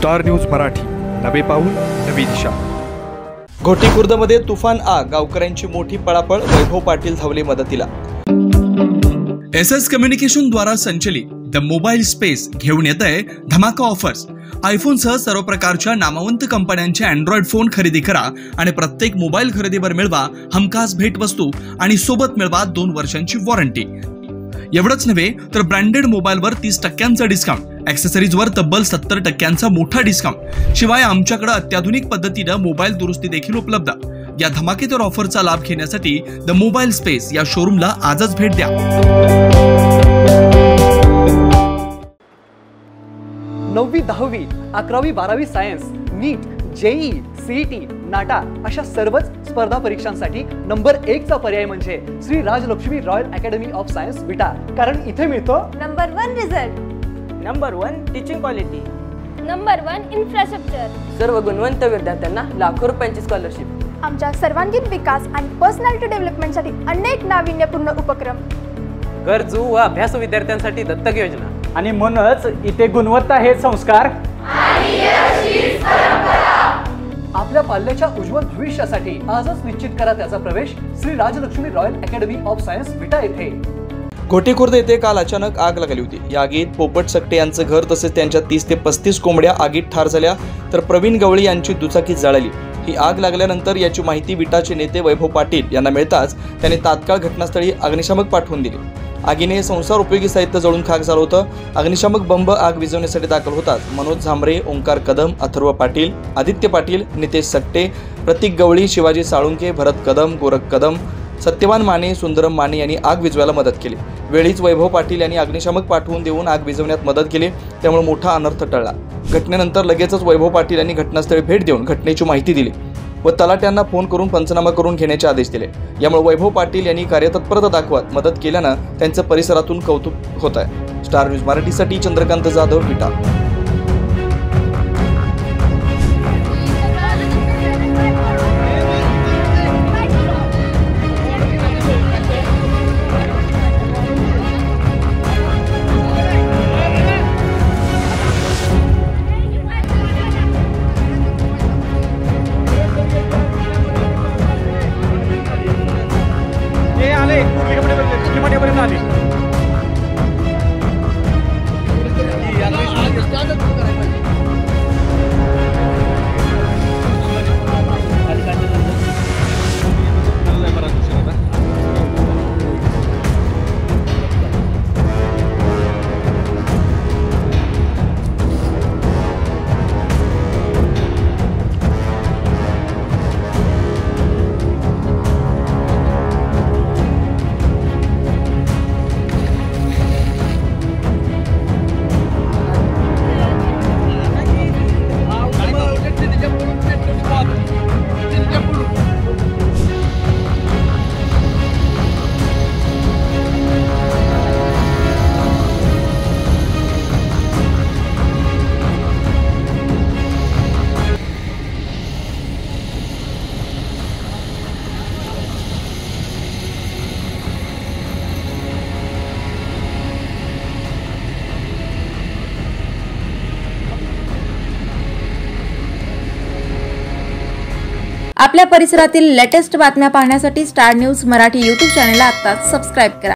Star news Marathi, नवे पाऊल नवी दिशा। घोटी खुर्दमध्ये तुफान आग, गावकऱ्यांची मोठी पळापळ, वैभव पाटील धावले मदतीला। SS कम्युनिकेशन द्वारा संचलित द मोबाईल स्पेस घेऊन येत आहे धमाका ऑफर्स। आयफोन सह सर्व प्रकारच्या नामवंत कंपन्यांचे अँड्रॉइड फोन खरेदी करा आणि प्रत्येक मोबाईल खरेदीवर मिळवा हमखास भेटवस्तू आणि सोबत मिळवा 2 वर्षांची वॉरंटी। एवढंच नव्हे तर ब्रँडेड मोबाईलवर 30% डिस्काउंट, ॲक्सेसरीजवर तब्बल 70% मोठा डिस्काउंट। शिवाय आमच्याकडे अत्याधुनिक पद्धतीने मोबाईल दुरुस्ती देखील उपलब्ध। या धमाकेदार ऑफरचा लाभ घेण्यासाठी द मोबाईल स्पेस या शोरूमला आजच भेट द्या। 9वी 10वी 11वी 12वी science, NEET, JEE, CET, NATA अशा सर्वच स्पर्धा परीक्षांसाठी नंबर 1 चा पर्याय म्हणजे Shri Rajlakshmi royal academy of science Vita. कारण इथे मिळतो number 1 result, number 1 teaching quality, number 1 infrastructure, सर्व गुणवंत विद्यार्थ्यांना लाखो रुपयांची स्कॉलरशिप, आमच्या सर्वांगीण विकास आणि पर्सनॅलिटी डेव्हलपमेंटसाठी अनेक नाविन्यपूर्ण उपक्रम, गरजू व अभ्यासू विद्यार्थ्यांसाठी दत्तक योजना आणि म्हणूनच इथे गुणवत्ता हे संस्कार आपल्या पाल्याच्या उज्ज्वल भविष्यासाठी आजच निश्चित करा त्याचा प्रवेश Shri Rajlakshmi royal academy of science Vita येथे। घोटी खुर्द येथे काल अचानक आग लागली होती। या आगीत पोपट सकटे यांचं घर तसेच त्यांच्या 30 ते 35 कोंबड्या आगीत ठार झाल्या, तर प्रवीण गवळी यांची दुचाकी जळाली। ही आग लागल्यानंतर याची माहिती विटाचे नेते वैभव पाटील यांना मिळताच त्यांनी तात्काळ घटनास्थळी अग्निशामक पाठवून दिले। आगीने संसार उपयोगी साहित्य जळून खाक झालं होतं। अग्निशामक बंब आग विझवण्यासाठी दाखल होतात मनोज झांबरे, ओंकार कदम, अथर्व पाटील, आदित्य पाटील, नितेश सकटे, प्रतीक गवळी, शिवाजी साळुंके, भरत कदम, गोरख कदम, सत्यवान माने, सुंदरम माने यांनी आग विझवायला मदत केली। वेळीच वैभव पाटील यांनी अग्निशामक पाठवून देऊन आग विझवण्यात मदत केली, त्यामुळे मोठा अनर्थ टळला। घटनेनंतर लगेचच वैभव पाटील यांनी घटनास्थळी भेट देऊन घटनेची माहिती दिली व तलाट्यांना फोन करून पंचनामा करून घेण्याचे आदेश दिले। यामुळे वैभव पाटील यांनी कार्यतत्परता दाखवत मदत केल्यानं त्यांचं परिसरातून कौतुक होत आहे। स्टार न्यूज मराठीसाठी चंद्रकांत जाधव, विटा। आपल्या परिसरातील लेटेस्ट बातम्या पाहण्यासाठी स्टार न्यूज मराठी YouTube चॅनलला आत्ताच सबस्क्राइब करा।